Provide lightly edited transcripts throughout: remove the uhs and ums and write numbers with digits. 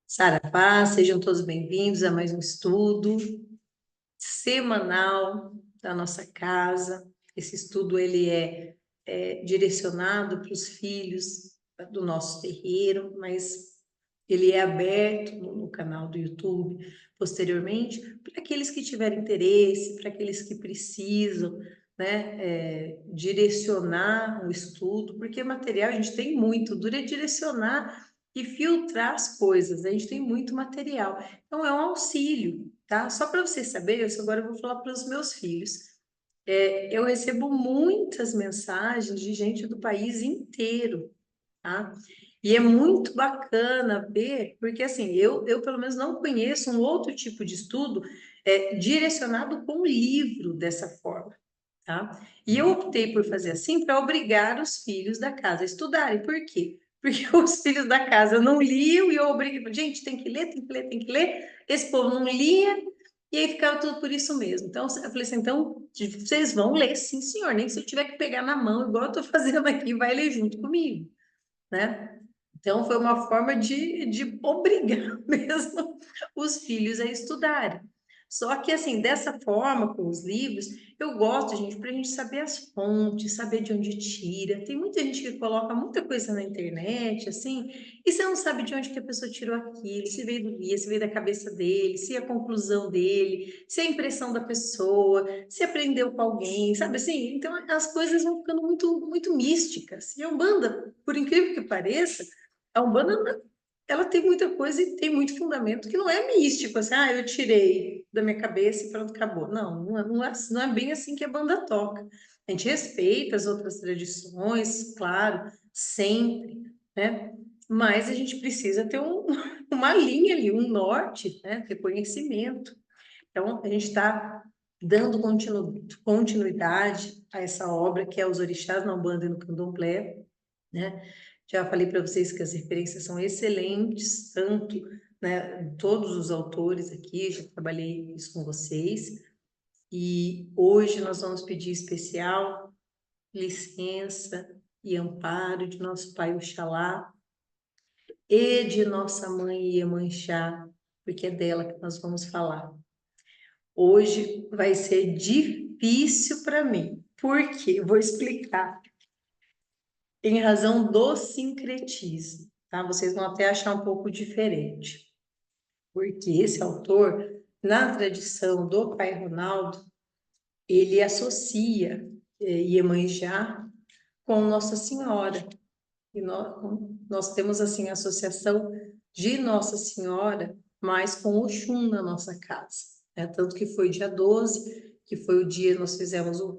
Saravá, sejam todos bem-vindos a mais um estudo semanal da nossa casa. Esse estudo ele é direcionado para os filhos do nosso terreiro, mas ele é aberto no canal do YouTube posteriormente para aqueles que tiverem interesse, para aqueles que precisam, né, direcionar o estudo, porque material a gente tem muito, dura é direcionar e filtrar as coisas, a gente tem muito material. Então, é um auxílio, tá? Só para vocês saberem, agora eu vou falar para os meus filhos. Eu recebo muitas mensagens de gente do país inteiro, tá? E é muito bacana ver, porque assim, eu pelo menos não conheço um outro tipo de estudo direcionado com livro dessa forma, tá? E eu optei por fazer assim para obrigar os filhos da casa a estudarem. Por quê? Porque os filhos da casa não liam e eu obriguei, gente, tem que ler, tem que ler, tem que ler. Esse povo não lia e aí ficava tudo por isso mesmo. Então, eu falei assim, então, vocês vão ler, sim, senhor, nem se eu tiver que pegar na mão, igual eu estou fazendo aqui, vai ler junto comigo, né? Então, foi uma forma de obrigar mesmo os filhos a estudarem. Só que, assim, dessa forma, com os livros, eu gosto, gente, para a gente saber as fontes, saber de onde tira. Tem muita gente que coloca muita coisa na internet, assim, e você não sabe de onde que a pessoa tirou aquilo, se veio do guia, se veio da cabeça dele, se é a conclusão dele, se é a impressão da pessoa, se aprendeu com alguém, sabe assim? Então, as coisas vão ficando muito, muito místicas. E a Umbanda, por incrível que pareça, a Umbanda, ela tem muita coisa e tem muito fundamento que não é místico, assim, eu tirei da minha cabeça e pronto, acabou. Não é bem assim que a banda toca. A gente respeita as outras tradições, claro, sempre, né? Mas a gente precisa ter uma linha ali, um norte, né? Ter conhecimento. Então, a gente está dando continuidade a essa obra que é Os Orixás na Umbanda e no Candomblé, né? Já falei para vocês que as referências são excelentes, tanto, né, todos os autores aqui, já trabalhei isso com vocês, e hoje nós vamos pedir especial licença e amparo de nosso Pai Oxalá e de nossa Mãe Iemanjá, porque é dela que nós vamos falar. Hoje vai ser difícil para mim, por quê? Vou explicar. Em razão do sincretismo, tá? Vocês vão até achar um pouco diferente, porque esse autor, na tradição do Pai Ronaldo, ele associa Iemanjá com Nossa Senhora. E nós temos, assim, a associação de Nossa Senhora, mas com Oxum na nossa casa, né? Tanto que foi dia 12, que foi o dia que nós fizemos o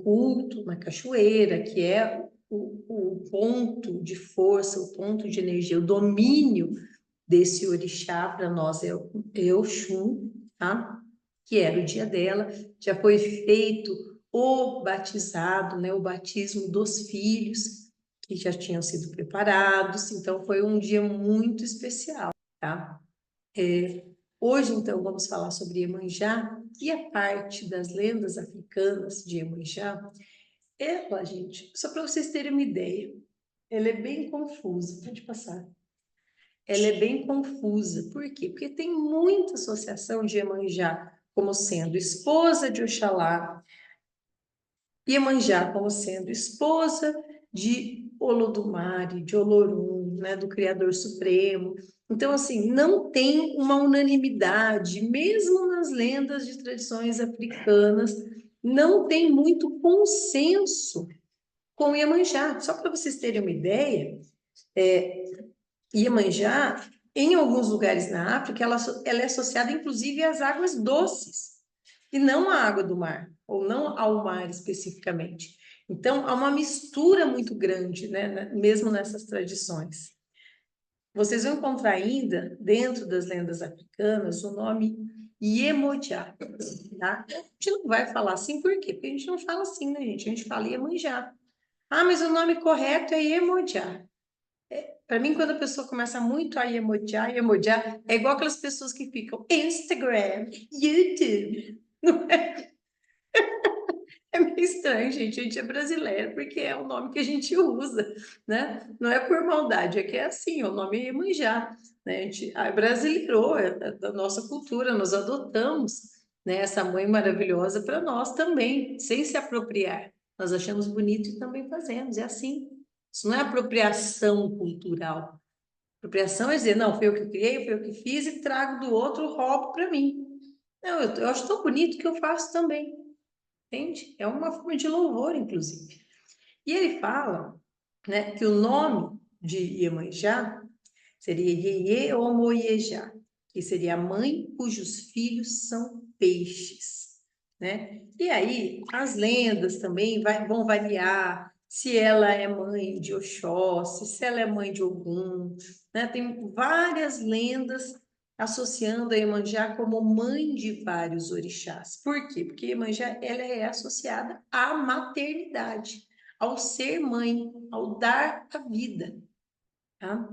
culto na cachoeira, que é o ponto de força, o ponto de energia, o domínio desse orixá para nós é Oxum, tá? Que era o dia dela, já foi feito o batizado, né? O batismo dos filhos, que já tinham sido preparados, então foi um dia muito especial, tá? Hoje, então, vamos falar sobre Iemanjá, e a parte das lendas africanas de Iemanjá, ela, gente, só para vocês terem uma ideia, ela é bem confusa, pode passar. Ela é bem confusa, por quê? Porque tem muita associação de Iemanjá como sendo esposa de Oxalá, Iemanjá como sendo esposa de Olodumare, de Olorum, né, do Criador Supremo. Então, assim, não tem uma unanimidade, mesmo nas lendas de tradições africanas, não tem muito consenso com Iemanjá. Só para vocês terem uma ideia, Iemanjá, em alguns lugares na África, ela é associada inclusive às águas doces, e não à água do mar, ou não ao mar especificamente. Então, há uma mistura muito grande, né, mesmo nessas tradições. Vocês vão encontrar ainda, dentro das lendas africanas, o nome Iemanjá, tá? A gente não vai falar assim, por quê? Porque a gente não fala assim, né, gente? A gente fala Iemanjá. Ah, mas o nome correto é Iemanjá. Para mim, quando a pessoa começa muito a Iemanjá, Iemanjá, é igual aquelas pessoas que ficam Instagram, YouTube. Não é? É meio estranho, gente. A gente é brasileiro porque é o nome que a gente usa, né? Não é por maldade, é que é assim, o nome é Iemanjá, né? A gente brasileirou, é da nossa cultura, nós adotamos, né, essa mãe maravilhosa para nós também, sem se apropriar. Nós achamos bonito e também fazemos, é assim. Isso não é apropriação cultural. Apropriação é dizer, não, foi eu que criei, foi eu que fiz e trago do outro, roubo para mim. Não, eu acho tão bonito que eu faço também. Entende? É uma forma de louvor, inclusive. E ele fala, né, que o nome de Iemanjá seria Iê ou Moiejá, que seria a mãe cujos filhos são peixes, né? E aí as lendas também vão variar, se ela é mãe de Oxóssi, se ela é mãe de Ogum, né? Tem várias lendas associando a Iemanjá como mãe de vários orixás. Por quê? Porque Iemanjá ela é associada à maternidade, ao ser mãe, ao dar a vida, tá?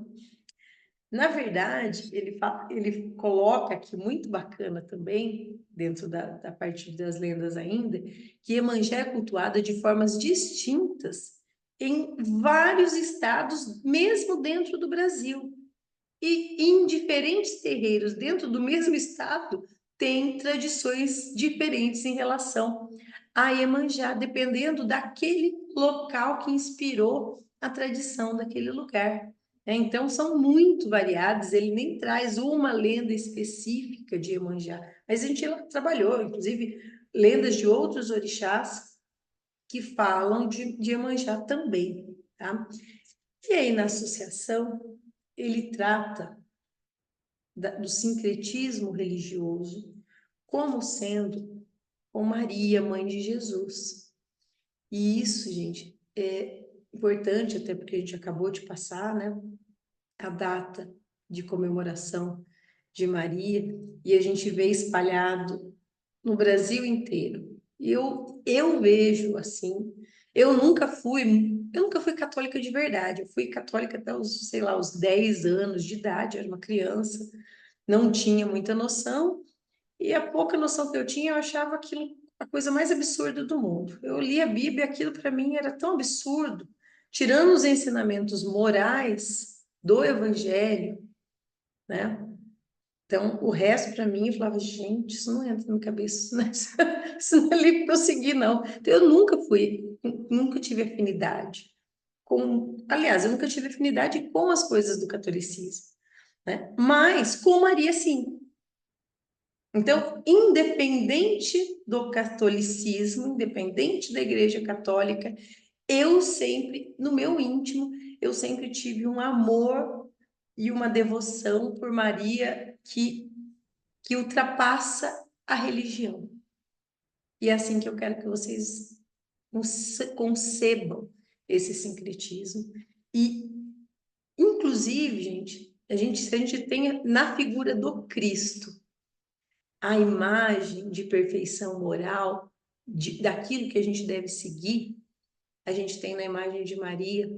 Na verdade, ele coloca aqui muito bacana também, dentro da parte das lendas ainda, que Iemanjá é cultuada de formas distintas em vários estados, mesmo dentro do Brasil. E em diferentes terreiros dentro do mesmo estado, tem tradições diferentes em relação a Iemanjá, dependendo daquele local que inspirou a tradição daquele lugar. Então, são muito variados, ele nem traz uma lenda específica de Iemanjá, mas a gente trabalhou, inclusive, lendas de outros orixás que falam de Iemanjá também, tá? E aí, na associação, ele trata do sincretismo religioso como sendo com Maria, mãe de Jesus. E isso, gente, é importante, até porque a gente acabou de passar, né, a data de comemoração de Maria, e a gente vê espalhado no Brasil inteiro. Eu vejo assim, eu nunca fui católica de verdade, eu fui católica até os, sei lá, os 10 anos de idade, era uma criança, não tinha muita noção, e a pouca noção que eu tinha, eu achava aquilo a coisa mais absurda do mundo. Eu li a Bíblia, aquilo para mim era tão absurdo, tirando os ensinamentos morais do Evangelho, né? Então, o resto para mim, eu falava, gente, isso não entra na minha cabeça, isso não é livro para eu seguir, não. Então, eu nunca tive afinidade aliás, eu nunca tive afinidade com as coisas do catolicismo, né? Mas com Maria, sim. Então, independente do catolicismo, independente da Igreja Católica, eu sempre, no meu íntimo, eu sempre tive um amor e uma devoção por Maria que ultrapassa a religião. E é assim que eu quero que vocês concebam esse sincretismo. E, inclusive, gente, se a gente tem na figura do Cristo a imagem de perfeição moral, daquilo que a gente deve seguir, a gente tem na imagem de Maria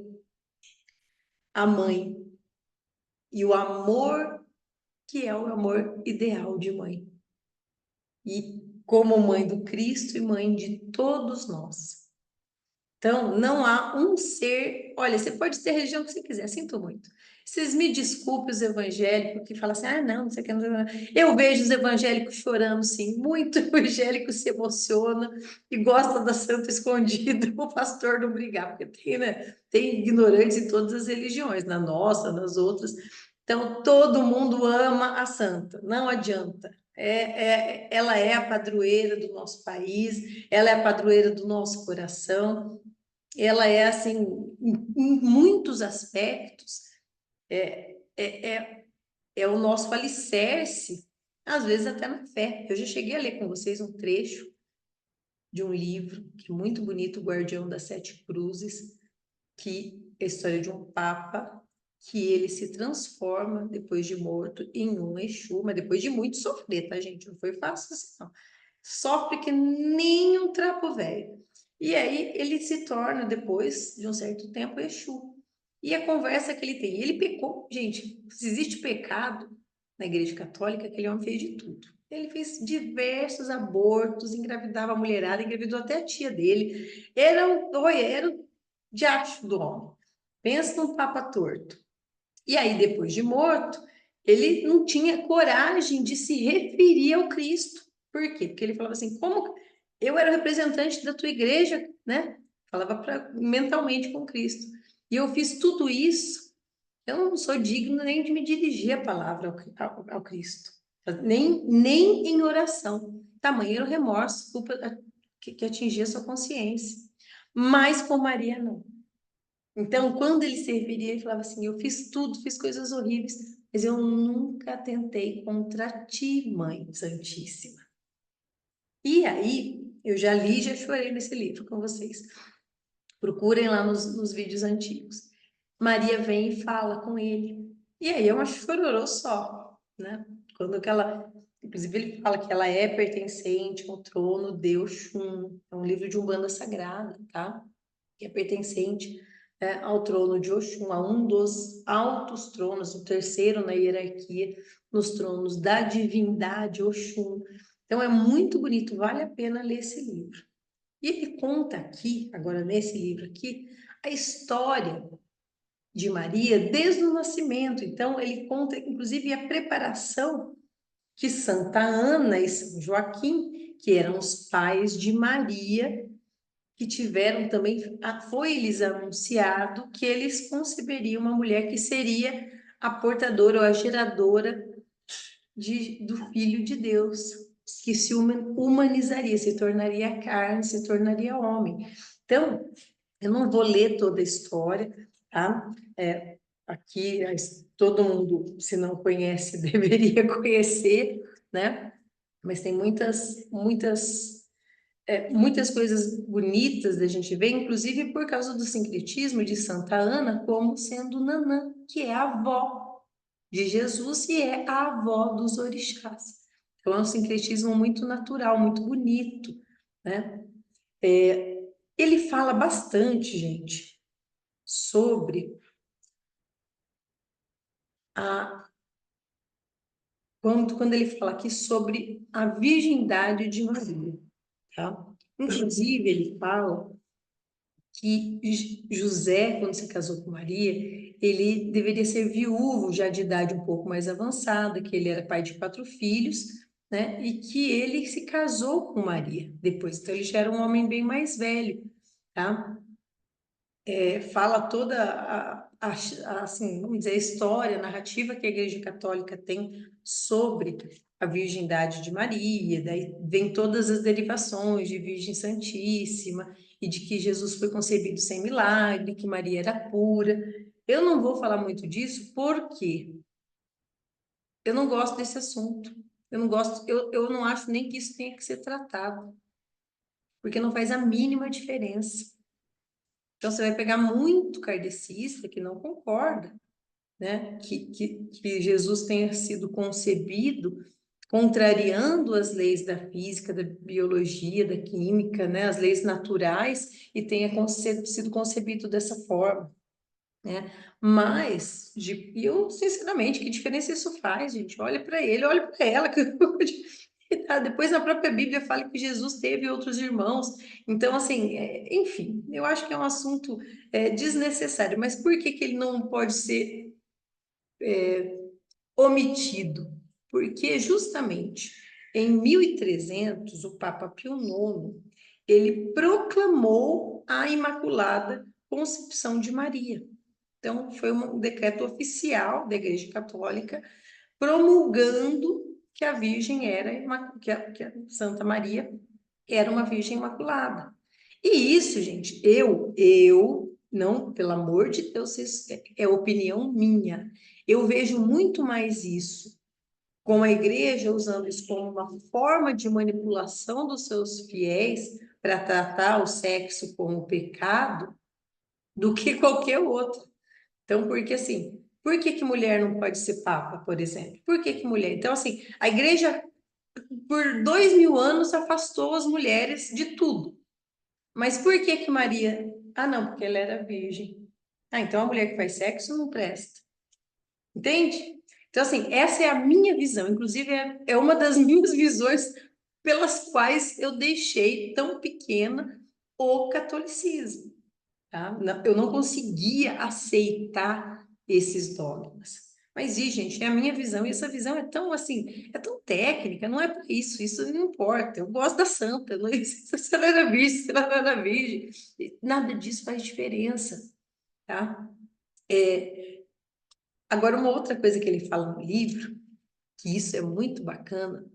a mãe e o amor que é o amor ideal de mãe. E como mãe do Cristo e mãe de todos nós. Então, não há um ser. Olha, você pode ter a religião que você quiser, sinto muito. Vocês me desculpem os evangélicos que falam assim, não sei o que. Não. Eu vejo os evangélicos chorando, sim. Muito evangélico se emociona e gosta da santa escondida, o pastor não brigar, porque tem, né? Tem ignorantes em todas as religiões, na nossa, nas outras. Então, todo mundo ama a santa, não adianta. Ela é a padroeira do nosso país, ela é a padroeira do nosso coração, ela é assim, em muitos aspectos, é, é, é, é o nosso alicerce, às vezes até na fé. Eu já cheguei a ler com vocês um trecho de um livro que é muito bonito, O Guardião das Sete Cruzes, que é a história de um papa que ele se transforma, depois de morto, em um Exu, mas depois de muito sofrer, tá, gente? Não foi fácil assim, não. Sofre que nem um trapo velho. E aí ele se torna, depois de um certo tempo, Exu. E a conversa que ele tem, ele pecou, gente, se existe pecado na Igreja Católica, aquele homem fez de tudo. Ele fez diversos abortos, engravidava a mulherada, engravidou até a tia dele. Era o diacho do homem. Pensa num papa torto. E aí, depois de morto, ele não tinha coragem de se referir ao Cristo. Por quê? Porque ele falava assim, como eu era o representante da tua igreja, né? Falava mentalmente com Cristo. E eu fiz tudo isso, eu não sou digno nem de me dirigir a palavra ao Cristo. Nem em oração. Tamanho era o remorso, culpa que atingia a sua consciência. Mas com Maria, não. Então, quando ele serviria, ele falava assim, eu fiz tudo, fiz coisas horríveis, mas eu nunca tentei contra ti, Mãe Santíssima. E aí, eu já li, já chorei nesse livro com vocês. Procurem lá nos vídeos antigos. Maria vem e fala com ele. E aí é uma chororô só, né? Quando que ela... Inclusive, ele fala que ela é pertencente ao trono de Oxum. É um livro de Umbanda Sagrada, tá? Que é pertencente ao trono de Oxum, a um dos altos tronos, o terceiro na hierarquia, nos tronos da divindade Oxum. Então, é muito bonito, vale a pena ler esse livro. E ele conta aqui, agora nesse livro aqui, a história de Maria desde o nascimento. Então, ele conta, inclusive, a preparação que Santa Ana e São Joaquim, que eram os pais de Maria, que tiveram também, foi-lhes anunciado que eles conceberiam uma mulher que seria a portadora ou a geradora do Filho de Deus, que se humanizaria, se tornaria carne, se tornaria homem. Então, eu não vou ler toda a história, tá? Aqui, todo mundo, se não conhece, deveria conhecer, né? Mas tem muitas coisas bonitas da gente ver, inclusive por causa do sincretismo de Santa Ana como sendo Nanã, que é a avó de Jesus e é a avó dos orixás. Então é um sincretismo muito natural, muito bonito, né? Ele fala bastante, gente, sobre a quando ele fala aqui sobre a virgindade de Maria, tá? Inclusive ele fala que José, quando se casou com Maria, ele deveria ser viúvo, já de idade um pouco mais avançada, que ele era pai de 4 filhos, né? E que ele se casou com Maria depois. Então, ele já era um homem bem mais velho, tá? Fala toda assim, vamos dizer, a história, a narrativa que a Igreja Católica tem sobre a virgindade de Maria, daí vem todas as derivações de Virgem Santíssima e de que Jesus foi concebido sem milagre, que Maria era pura. Eu não vou falar muito disso porque eu não gosto desse assunto. Eu não gosto, eu não acho nem que isso tenha que ser tratado, porque não faz a mínima diferença. Então, você vai pegar muito kardecista que não concorda, né? Que Jesus tenha sido concebido contrariando as leis da física, da biologia, da química, né? As leis naturais, e tenha sido concebido dessa forma, né? Mas, e eu, sinceramente, que diferença isso faz, gente? Olha para ele, olha para ela. Depois na própria Bíblia fala que Jesus teve outros irmãos. Então, assim, enfim, eu acho que é um assunto desnecessário. Mas por que ele não pode ser omitido? Porque justamente em 1300, o Papa Pio IX, ele proclamou a Imaculada Concepção de Maria. Então, foi um decreto oficial da Igreja Católica promulgando que a Virgem era, que a Santa Maria era uma Virgem Imaculada. E isso, gente, não, pelo amor de Deus, isso é opinião minha. Eu vejo muito mais isso com a igreja usando isso como uma forma de manipulação dos seus fiéis para tratar o sexo como pecado do que qualquer outro. Então, porque assim, Por que que mulher não pode ser papa, por exemplo? Por que que mulher? Então, assim, a igreja, por 2000 anos, afastou as mulheres de tudo. Mas por que que Maria? Ah, não, porque ela era virgem. Ah, então a mulher que faz sexo não presta. Entende? Então, assim, essa é a minha visão. Inclusive, é uma das minhas visões pelas quais eu deixei tão pequena o catolicismo. Tá? Eu não conseguia aceitar esses dogmas. Mas, gente, é a minha visão, e essa visão é tão, assim, é tão técnica, não é para isso, isso não importa. Eu gosto da santa, não, se ela era virgem, se ela não era virgem, nada disso faz diferença, tá? Agora, uma outra coisa que ele fala no livro, que isso é muito bacana,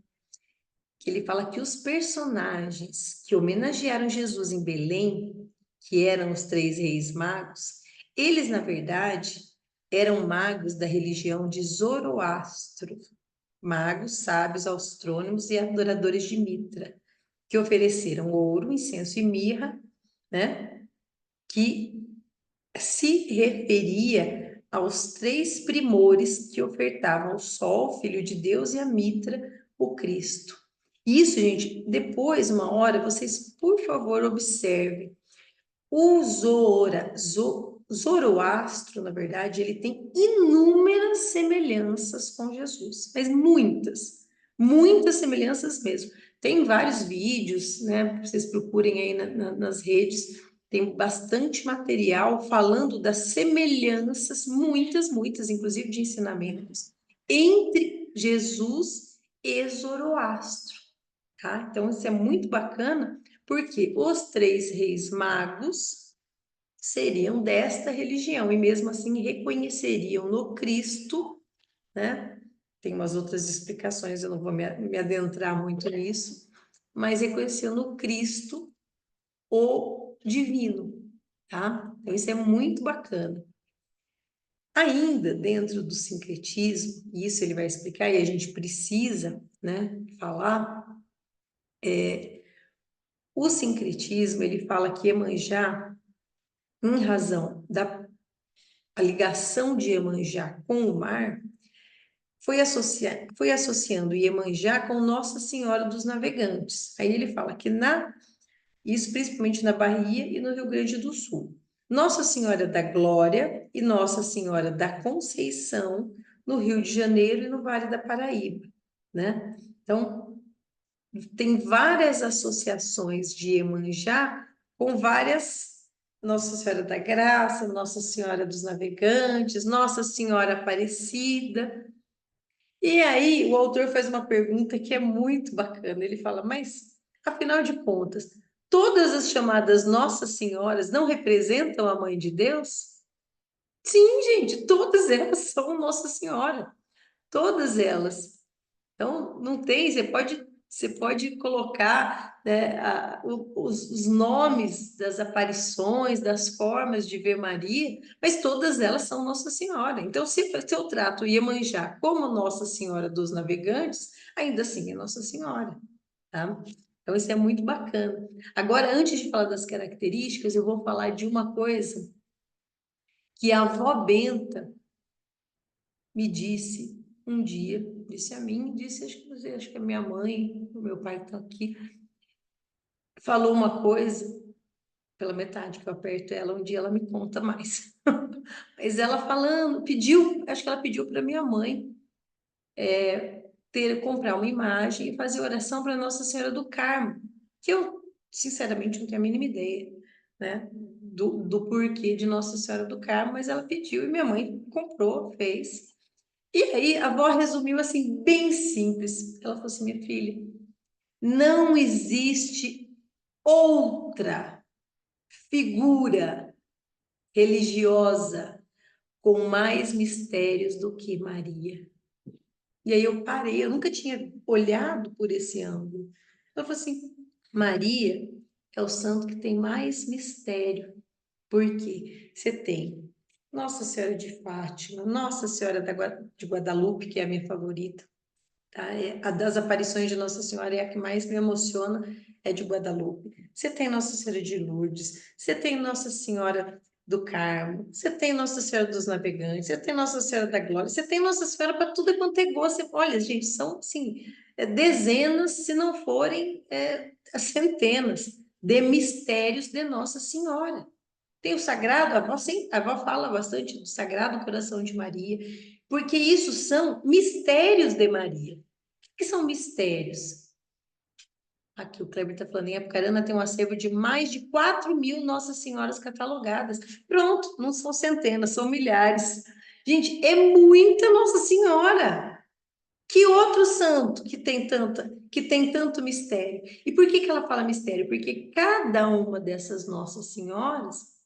que ele fala que os personagens que homenagearam Jesus em Belém, que eram os três reis magos, eles, na verdade, eram magos da religião de Zoroastro, magos, sábios, astrônomos e adoradores de Mitra, que ofereceram ouro, incenso e mirra, né? Que se referia aos três primores que ofertavam o Sol, Filho de Deus, e a Mitra, o Cristo. Isso, gente, depois, uma hora, vocês, por favor, observem. O Zoroastro, na verdade, ele tem inúmeras semelhanças com Jesus, mas muitas semelhanças mesmo. Tem vários vídeos, né? Vocês procurem aí nas redes, tem bastante material falando das semelhanças, muitas, inclusive de ensinamentos, entre Jesus e Zoroastro, tá? Então, isso é muito bacana, porque os três reis magos seriam desta religião e mesmo assim reconheceriam no Cristo, né? Tem umas outras explicações, eu não vou me adentrar muito nisso, mas reconheciam no Cristo o divino, tá? Então isso é muito bacana. Ainda dentro do sincretismo, isso ele vai explicar e a gente precisa, né, falar, o sincretismo, ele fala que Iemanjá, em razão da a ligação de Iemanjá com o mar, foi associando Iemanjá com Nossa Senhora dos Navegantes. Aí ele fala que isso principalmente na Bahia e no Rio Grande do Sul. Nossa Senhora da Glória e Nossa Senhora da Conceição no Rio de Janeiro e no Vale da Paraíba, né? Então, tem várias associações de Iemanjá com várias Nossa Senhora da Graça, Nossa Senhora dos Navegantes, Nossa Senhora Aparecida. E aí o autor faz uma pergunta que é muito bacana. Ele fala, mas afinal de contas, todas as chamadas Nossas Senhoras não representam a Mãe de Deus? Sim, gente, todas elas são Nossa Senhora. Todas elas. Então, não tem, você pode colocar, né, os nomes das aparições, das formas de ver Maria, mas todas elas são Nossa Senhora. Então, se eu trato Iemanjá como Nossa Senhora dos Navegantes, ainda assim é Nossa Senhora, tá? Então, isso é muito bacana. Agora, antes de falar das características, eu vou falar de uma coisa que a avó Benta me disse um dia, disse a mim, disse, acho que a minha mãe, o meu pai está aqui, falou uma coisa, pela metade que eu aperto ela, um dia ela me conta mais. Mas ela falando, acho que ela pediu para minha mãe comprar uma imagem e fazer oração para Nossa Senhora do Carmo, que eu, sinceramente, não tenho a mínima ideia, né, do porquê de Nossa Senhora do Carmo, mas ela pediu e minha mãe comprou, fez. E aí a avó resumiu assim, bem simples. Ela falou assim, minha filha, não existe outra figura religiosa com mais mistérios do que Maria. E aí eu parei, eu nunca tinha olhado por esse ângulo. Ela falou assim, Maria é o santo que tem mais mistério. Por quê? Você tem Nossa Senhora de Fátima, Nossa Senhora de Guadalupe, que é a minha favorita. Tá? A das aparições de Nossa Senhora é a que mais me emociona, é de Guadalupe. Você tem Nossa Senhora de Lourdes, você tem Nossa Senhora do Carmo, você tem Nossa Senhora dos Navegantes, você tem Nossa Senhora da Glória, você tem Nossa Senhora para tudo quanto é gosto. Você, olha, gente, são assim, dezenas, se não forem centenas, de mistérios de Nossa Senhora. Tem o Sagrado, a avó, sim, a avó fala bastante do Sagrado Coração de Maria, porque isso são mistérios de Maria. O que são mistérios? Aqui o Kleber está falando, em Apucarana tem um acervo de mais de 4.000 Nossas Senhoras catalogadas. Pronto, não são centenas, são milhares. Gente, é muita Nossa Senhora. Que outro santo que tem tanto mistério? E por que ela fala mistério? Porque cada uma dessas Nossas Senhoras,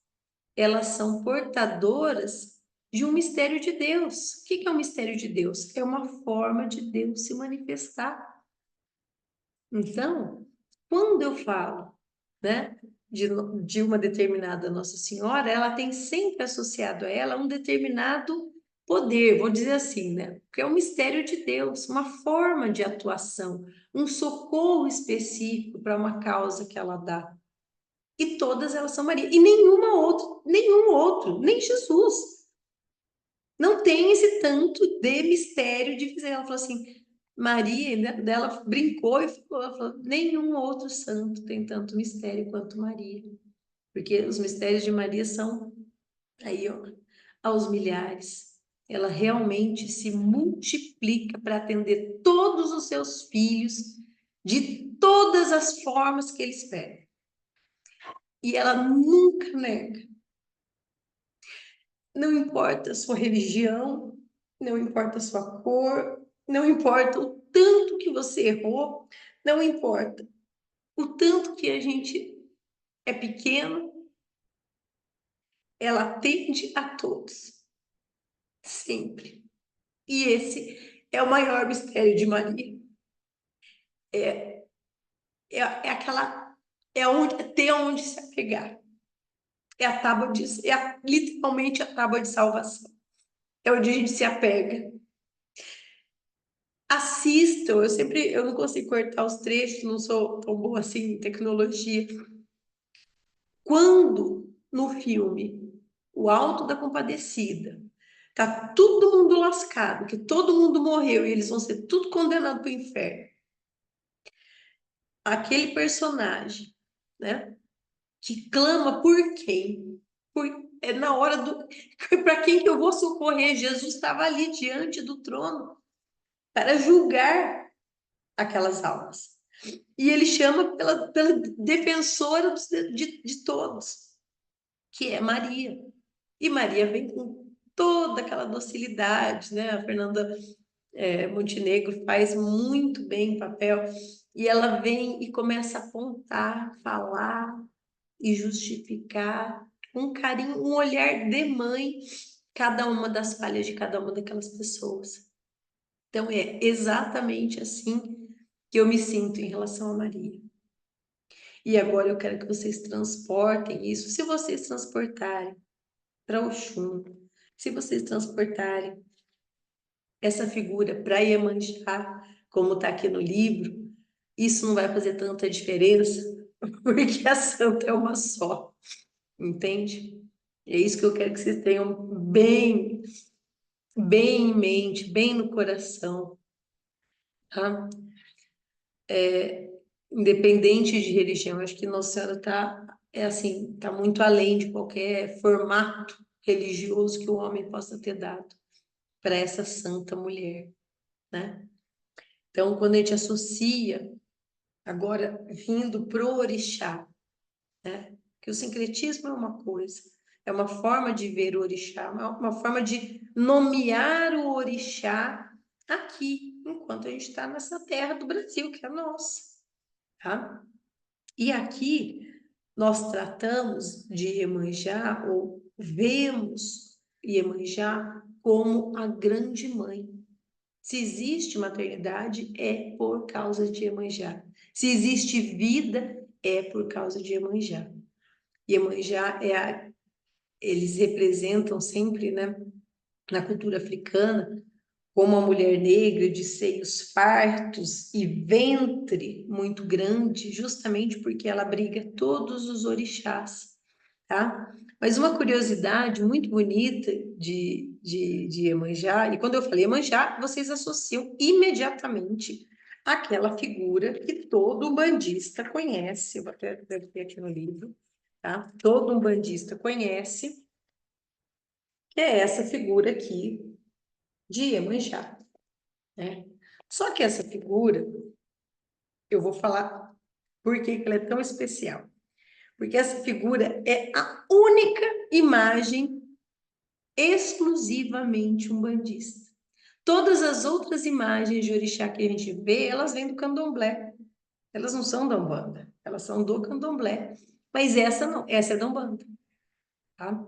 elas são portadoras de um mistério de Deus. O que é o mistério de Deus? É uma forma de Deus se manifestar. Então, quando eu falo, né, de uma determinada Nossa Senhora, ela tem sempre associado a ela um determinado poder, vou dizer assim, né? Porque é um mistério de Deus, uma forma de atuação, um socorro específico para uma causa que ela dá. E todas elas são Maria. E nenhum outro, nem Jesus. Não tem esse tanto de mistério de dizer. Ela falou assim, Maria, né, dela brincou e falou, nenhum outro santo tem tanto mistério quanto Maria. Porque os mistérios de Maria são aí, ó, aos milhares. Ela realmente se multiplica para atender todos os seus filhos de todas as formas que eles pedem. E ela nunca nega. Não importa a sua religião, não importa a sua cor, não importa o tanto que você errou, não importa o tanto que a gente é pequeno, ela atende a todos, sempre. E esse é o maior mistério de Maria. É aquela, ter onde se apegar. É a tábua de, literalmente a tábua de salvação. É onde a gente se apega. Assistam, eu não consigo cortar os trechos, não sou tão boa assim em tecnologia. Quando no filme O Alto da Compadecida tá todo mundo lascado, que todo mundo morreu e eles vão ser tudo condenados para o inferno. Aquele personagem, né, que clama por quem? É na hora do para quem que eu vou socorrer? Jesus estava ali diante do trono para julgar aquelas almas. E ele chama pela defensora de todos, que é Maria. E Maria vem com toda aquela docilidade, né? A Fernanda Montenegro faz muito bem o papel. E ela vem e começa a apontar, falar e justificar com carinho, um olhar de mãe, cada uma das falhas de cada uma daquelas pessoas. Então, é exatamente assim que eu me sinto em relação a Maria. E agora eu quero que vocês transportem isso. Se vocês transportarem para Oxum, se vocês transportarem essa figura para Iemanjá, como está aqui no livro, isso não vai fazer tanta diferença, porque a santa é uma só, entende? É isso que eu quero que vocês tenham bem em mente, bem no coração, tá? Independente de religião, acho que Nossa Senhora tá muito além de qualquer formato religioso que o homem possa ter dado para essa santa mulher, né? Então, quando a gente associa, agora vindo pro orixá, né? Que o sincretismo é uma coisa, é uma forma de ver o orixá, uma forma de nomear o orixá aqui, enquanto a gente está nessa terra do Brasil, que é nossa, tá? E aqui nós tratamos de Iemanjá, ou vemos Iemanjá como a grande mãe. Se existe maternidade, é por causa de Iemanjá. Se existe vida, é por causa de Iemanjá. Iemanjá eles representam sempre, né, na cultura africana, como uma mulher negra de seios fartos e ventre muito grande, justamente porque ela abriga todos os orixás, tá? Mas uma curiosidade muito bonita de Iemanjá, e quando eu falei Iemanjá, vocês associam imediatamente àquela figura que todo umbandista conhece, eu até deve ter aqui no livro, tá? Todo umbandista conhece, que é essa figura aqui de Iemanjá, né? Só que essa figura, eu vou falar por que que ela é tão especial. Porque essa figura é a única imagem exclusivamente umbandista. Todas as outras imagens de orixá que a gente vê, elas vêm do candomblé. Elas não são da Umbanda, elas são do candomblé. Mas essa não, essa é da Umbanda, tá?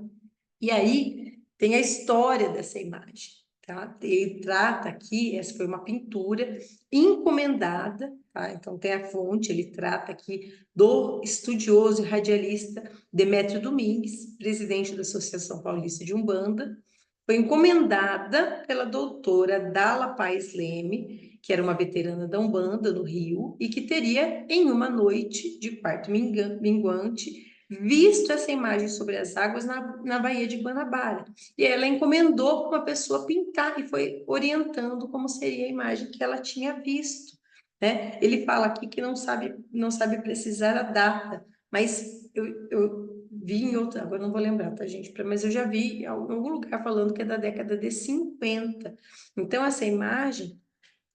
E aí tem a história dessa imagem, tá? Ele trata aqui, essa foi uma pintura encomendada, tá? Então tem a fonte, ele trata aqui do estudioso e radialista Demétrio Domingues, presidente da Associação Paulista de Umbanda. Foi encomendada pela doutora Dala Paes Leme, que era uma veterana da Umbanda no Rio, e que teria, em uma noite de quarto minguante, visto essa imagem sobre as águas na Baía de Guanabara. E ela encomendou para uma pessoa pintar e foi orientando como seria a imagem que ela tinha visto, né? Ele fala aqui que não sabe precisar a data, mas eu vi em outra, agora não vou lembrar, tá, gente? Mas eu já vi em algum lugar falando que é da década de 50. Então, essa imagem,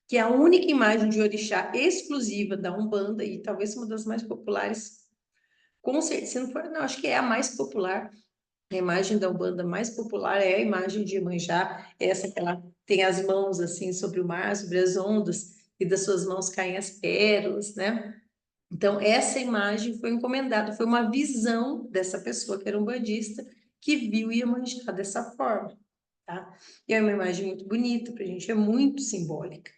que é a única imagem de orixá exclusiva da Umbanda e talvez uma das mais populares, com certeza, se não for, não, acho que é a mais popular, a imagem da Umbanda mais popular é a imagem de Iemanjá, essa que ela tem as mãos assim sobre o mar, sobre as ondas, e das suas mãos caem as pérolas, né? Então, essa imagem foi encomendada, foi uma visão dessa pessoa que era um bandista, que viu Iemanjá dessa forma, tá? E é uma imagem muito bonita, para a gente é muito simbólica.